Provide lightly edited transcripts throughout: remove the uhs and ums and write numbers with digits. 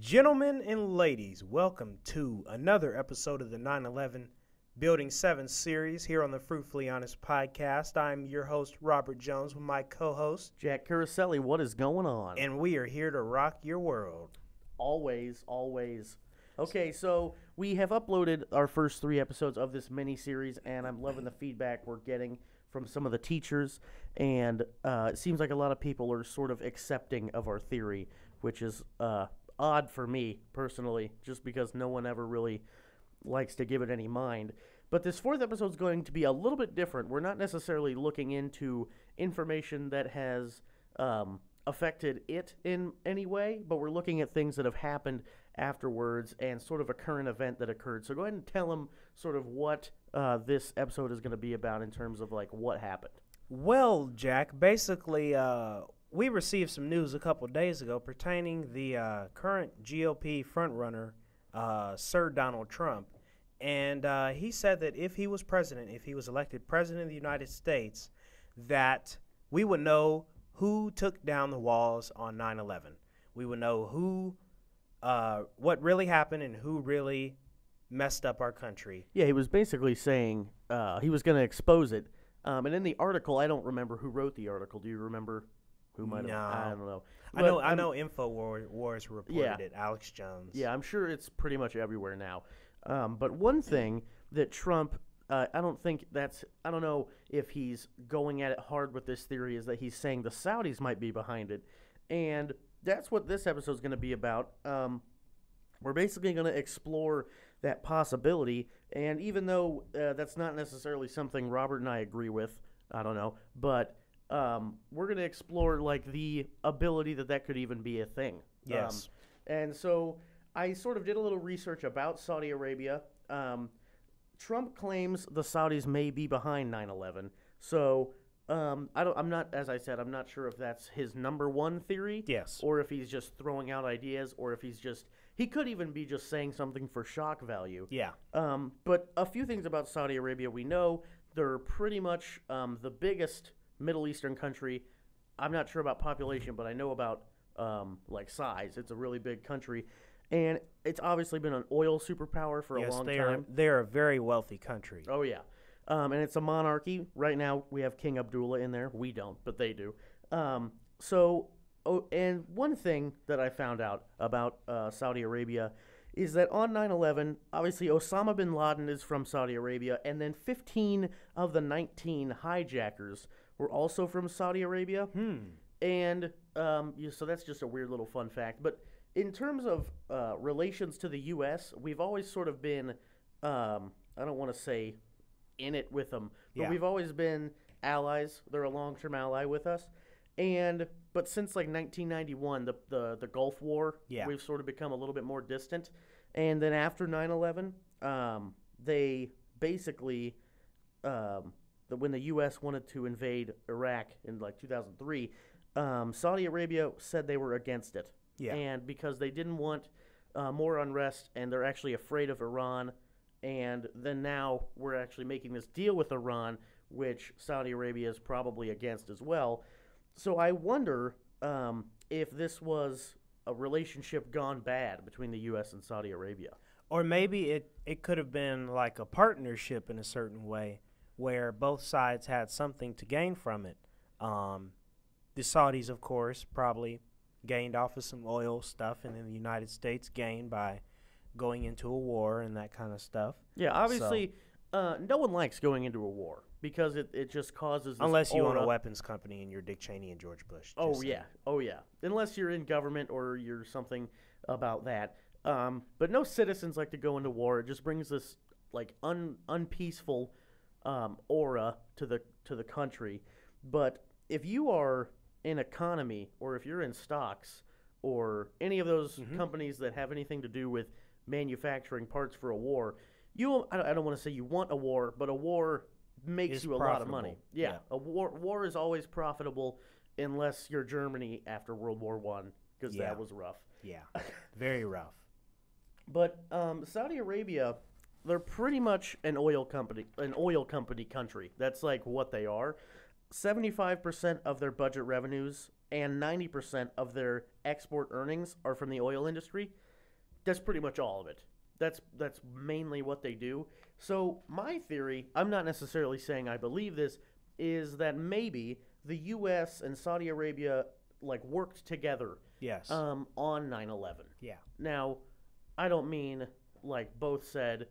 Gentlemen and ladies, welcome to another episode of the 9/11 Building 7 series here on the Fruitfully Honest podcast. I'm your host, Robert Jones, with my co-host, Jack Caroselli. What is going on? and we are here to rock your world. Always, always. Okay, so we have uploaded our first 3 episodes of this mini-series, and I'm loving the feedback we're getting from some of the teachers, and it seems like a lot of people are sort of accepting of our theory, which is odd for me, personally, just because no one ever really likes to give it any mind. But this 4th episode is going to be a little bit different. We're not necessarily looking into information that has affected it in any way, but we're looking at things that have happened afterwards and sort of a current event that occurred. So go ahead and tell them sort of what this episode is going to be about in terms of like what happened. Well, Jack, basically, we received some news a couple days ago pertaining the current GOP frontrunner, Sir Donald Trump. And he said that if he was president, if he was elected president of the United States, that we would know who took down the walls on 9/11. We would know what really happened and who really messed up our country. Yeah, he was basically saying he was going to expose it. And in the article, I don't remember who wrote the article. Do you remember who might have? I don't know. But, I know InfoWars reported it, Alex Jones. Yeah, I'm sure it's pretty much everywhere now. But one thing that Trump, I don't know if he's going at it hard with this theory, is that he's saying the Saudis might be behind it. And that's what this episode is going to be about. We're basically going to explore that possibility. And even though that's not necessarily something Robert and I agree with, I don't know, but we're going to explore like the ability that could even be a thing. Yes. And so I sort of did a little research about Saudi Arabia. Trump claims the Saudis may be behind 9/11. So I'm not sure if that's his number one theory. Yes. Or if he's just throwing out ideas, or if he could even be just saying something for shock value. Yeah. But a few things about Saudi Arabia we know. They're pretty much the biggest Middle Eastern country. I'm not sure about population, but I know about like size. It's a really big country. And it's obviously been an oil superpower for a long time. They're a very wealthy country. Oh, yeah. And it's a monarchy. Right now, we have King Abdullah in there. We don't, but they do. And one thing that I found out about Saudi Arabia is that on 9/11, obviously Osama bin Laden is from Saudi Arabia, and then 15 of the 19 hijackers were also from Saudi Arabia. And so that's just a weird little fun fact. But in terms of relations to the U.S., we've always sort of been, I don't want to say in it with them, but we've always been allies. They're a long-term ally with us. But since like 1991, the Gulf War, we've sort of become a little bit more distant. And then after 9/11, they basically, when the U.S. wanted to invade Iraq in like 2003, Saudi Arabia said they were against it. Yeah. And because they didn't want more unrest, and they're actually afraid of Iran, and then now we're actually making this deal with Iran, which Saudi Arabia is probably against as well. So I wonder if this was a relationship gone bad between the U.S. and Saudi Arabia. Or maybe it could have been like a partnership in a certain way where both sides had something to gain from it. The Saudis, of course, probably gained off of some oil stuff, and then the United States gained by going into a war and that kind of stuff. Yeah, obviously, no one likes going into a war because it just causes this unless you own a aura. weapons company and you're Dick Cheney and George Bush. Oh yeah. Unless you're in government or you're something about that. But no citizens like to go into war. It just brings this like unpeaceful aura to the country. But if you are in economy, or if you're in stocks, or any of those companies that have anything to do with manufacturing parts for a war, I don't want to say you want a war, but a war makes you a lot of money. Yeah. A war is always profitable unless you're Germany after World War I, because that was rough. Yeah, very rough. But Saudi Arabia, they're pretty much an oil company country. That's like what they are. 75% of their budget revenues and 90% of their export earnings are from the oil industry. That's pretty much all of it. That's mainly what they do. So my theory, I'm not necessarily saying I believe this, is that maybe the U.S. and Saudi Arabia like worked together Yes. on 9/11. Yeah. Now, I don't mean like both said,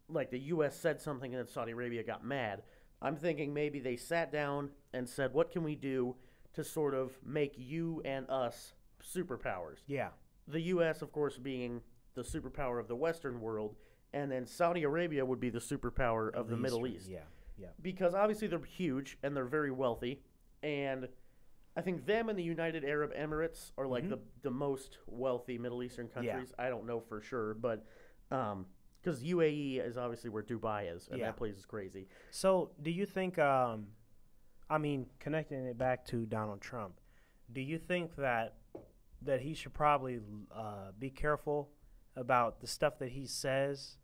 like the U.S. said something and then Saudi Arabia got mad. I'm thinking maybe they sat down and said, what can we do to sort of make you and us superpowers? Yeah. The U.S., of course, being the superpower of the Western world, and then Saudi Arabia would be the superpower of the Middle East. Yeah. Yeah. Because obviously they're huge and they're very wealthy, and I think them and the United Arab Emirates are like the most wealthy Middle Eastern countries. I don't know for sure, but because UAE is obviously where Dubai is, and that place is crazy. So, do you think? I mean, connecting it back to Donald Trump, do you think that he should probably be careful about the stuff that he says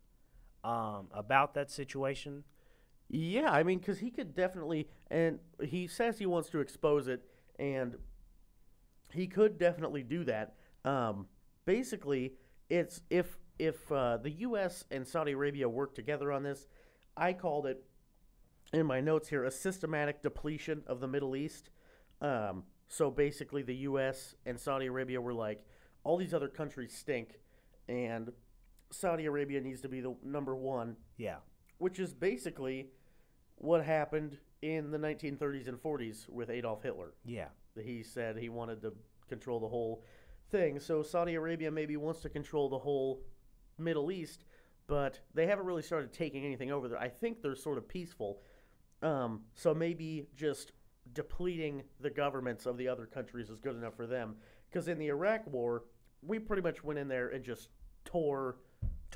about that situation? Yeah, I mean, because he could definitely, and he says he wants to expose it, and he could definitely do that. Basically, it's if the U.S. and Saudi Arabia work together on this, I called it in my notes here a systematic depletion of the Middle East. So basically, the U.S. and Saudi Arabia were like, all these other countries stink, and Saudi Arabia needs to be the number one. Yeah. Which is basically what happened in the 1930s and 40s with Adolf Hitler. Yeah. He said he wanted to control the whole thing. So Saudi Arabia maybe wants to control the whole Middle East, but they haven't really started taking anything over there. I think they're sort of peaceful. So maybe just depleting the governments of the other countries is good enough for them. Because in the Iraq War, we pretty much went in there and just tore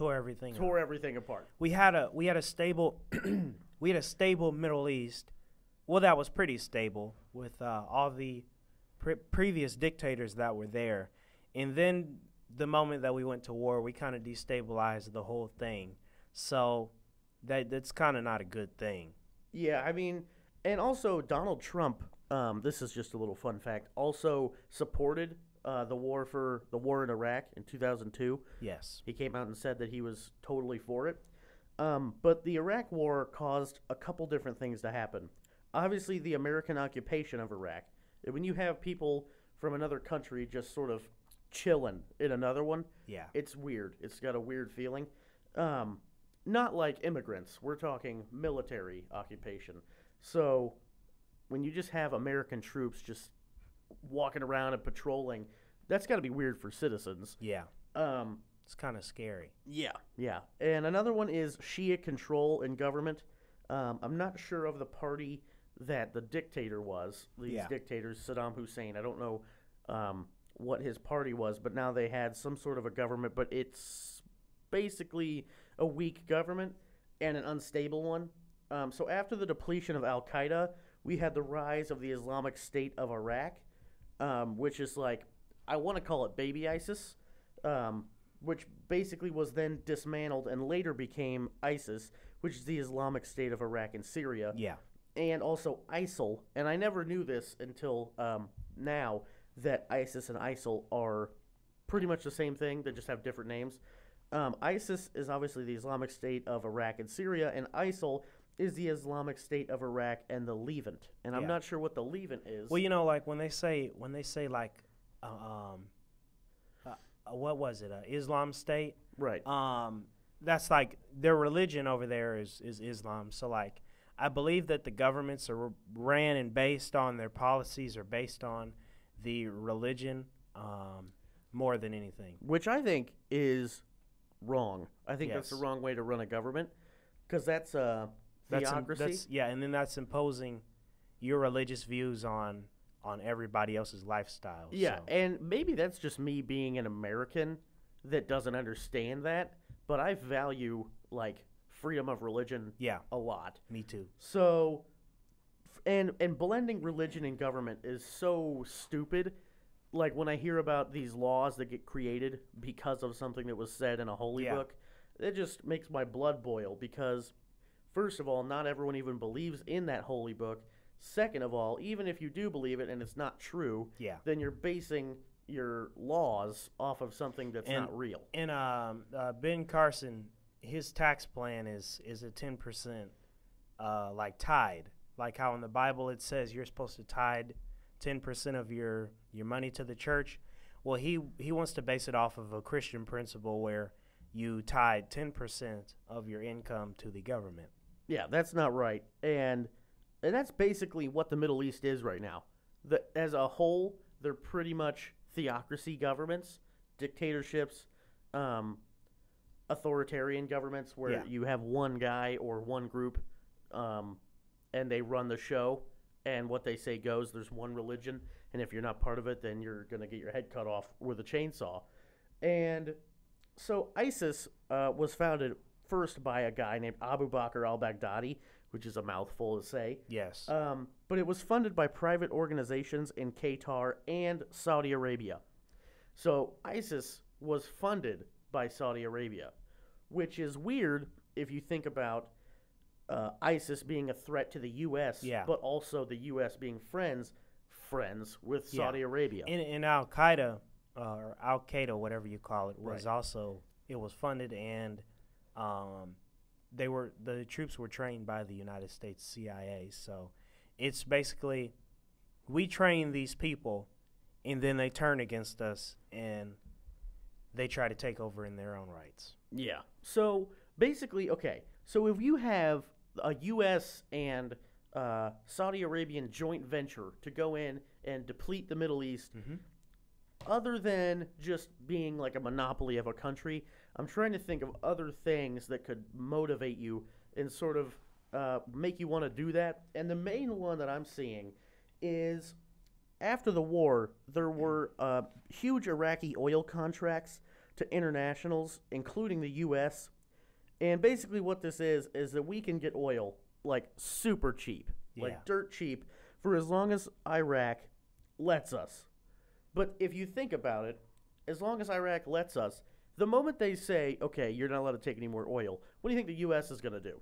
everything apart. We had a stable we had a stable Middle East. Well, that was pretty stable with all the previous dictators that were there, and then the moment that we went to war, we kind of destabilized the whole thing. So that's kind of not a good thing. Yeah, I mean, and also Donald Trump. This is just a little fun fact. Also supported the war in Iraq in 2002. Yes. He came out and said that he was totally for it. But the Iraq War caused a couple different things to happen. Obviously, the American occupation of Iraq. When you have people from another country just sort of chilling in another one, yeah, it's weird. It's got a weird feeling. Not like immigrants. We're talking military occupation. So when you just have American troops just walking around and patrolling, that's got to be weird for citizens. Yeah. It's kind of scary. Yeah, yeah. And another one is Shia control in government. I'm not sure of the party that the dictator was. These dictators, Saddam Hussein. I don't know what his party was, but now they had some sort of a government, but it's basically a weak government and an unstable one. So after the depletion of Al-Qaeda, we had the rise of the Islamic State of Iraq, which is like, I want to call it baby ISIS, which basically was then dismantled and later became ISIS, which is the Islamic State of Iraq and Syria. Yeah. And also ISIL, and I never knew this until now, that ISIS and ISIL are pretty much the same thing. They just have different names. ISIS is obviously the Islamic State of Iraq and Syria, and ISIL is the Islamic State of Iraq and the Levant. And I'm not sure what the Levant is. Well, you know, like when they say like, what was it? Islam State. Right. That's like their religion over there is Islam. So like, I believe that the governments are ran and based on their policies are based on the religion more than anything. Which I think is wrong. I think that's the wrong way to run a government, because that's theocracy. And then that's imposing your religious views on everybody else's lifestyle. Yeah, so. And maybe that's just me being an American that doesn't understand that, but I value like freedom of religion a lot. Me too. So and blending religion and government is so stupid. Like when I hear about these laws that get created because of something that was said in a holy book, it just makes my blood boil, because first of all, not everyone even believes in that holy book. Second of all, even if you do believe it and it's not true, then you're basing your laws off of something that's not real. And Ben Carson, his tax plan is a 10%, like tithe, like how in the Bible it says you're supposed to tithe 10% of your money to the church. Well, he wants to base it off of a Christian principle where you tithe 10% of your income to the government. Yeah, that's not right. And that's basically what the Middle East is right now. As a whole, they're pretty much theocracy governments, dictatorships, authoritarian governments where you have one guy or one group, and they run the show, and what they say goes. There's one religion, and if you're not part of it, then you're going to get your head cut off with a chainsaw. And so ISIS was founded first by a guy named Abu Bakr al-Baghdadi, which is a mouthful to say. Yes. But it was funded by private organizations in Qatar and Saudi Arabia. So ISIS was funded by Saudi Arabia, which is weird if you think about ISIS being a threat to the U.S., but also the U.S. being friends with Saudi Arabia. And Al-Qaeda, or Al-Qaeda, whatever you call it, was also, it was funded, and the troops were trained by the United States CIA. So it's basically, we train these people, and then they turn against us, and they try to take over in their own rights. Yeah. So basically, okay, so if you have a U.S. and Saudi Arabian joint venture to go in and deplete the Middle East, other than just being like a monopoly of a country, I'm trying to think of other things that could motivate you and sort of make you want to do that. And the main one that I'm seeing is after the war, there were huge Iraqi oil contracts to internationals, including the U.S., and basically what this is that we can get oil, like, super cheap, like dirt cheap, for as long as Iraq lets us. But if you think about it, as long as Iraq lets us, the moment they say, okay, you're not allowed to take any more oil, what do you think the U.S. is going to do?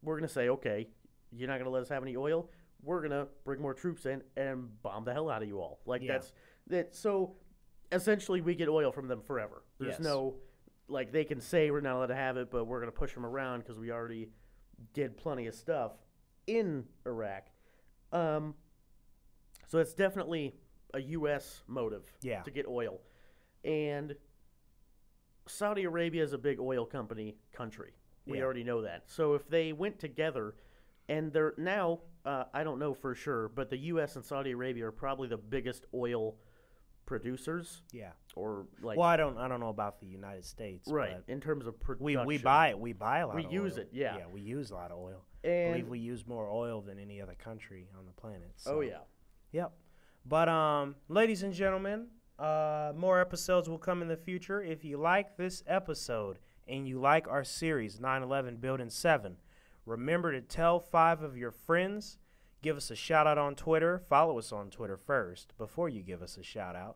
We're going to say, okay, you're not going to let us have any oil? We're going to bring more troops in and bomb the hell out of you all. Like, so essentially we get oil from them forever. There's no... Like, they can say we're not allowed to have it, but we're going to push them around because we already did plenty of stuff in Iraq. So it's definitely a U.S. motive to get oil. And Saudi Arabia is a big oil country. We already know that. So if they went together, and they're now, I don't know for sure, but the U.S. and Saudi Arabia are probably the biggest oil producers. Or like, well, I don't know about the United States, right? In terms of production, we buy a lot. We of use oil. it, yeah. We use a lot of oil. And I believe we use more oil than any other country on the planet. So. Oh yeah, yep. But ladies and gentlemen, more episodes will come in the future. If you like this episode and you like our series 9/11 Building 7, remember to tell 5 of your friends. Give us a shout out on Twitter. Follow us on Twitter first before you give us a shout out.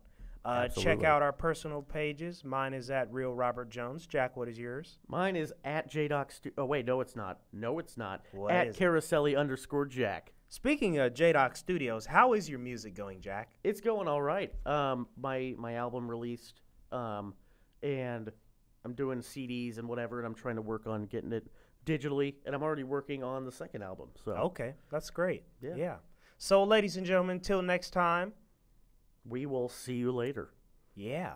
Check out our personal pages. Mine is at Real Robert Jones. Jack, what is yours? Mine is at JDoc. Oh wait, no, it's not. No, it's not. What at Caroselli_Jack. Speaking of JDoc Studios, how is your music going, Jack? It's going all right. My album released, and I'm doing CDs and whatever, and I'm trying to work on getting it digitally, and I'm already working on the second album. So okay, that's great. Yeah. So, ladies and gentlemen, till next time. We will see you later. Yeah.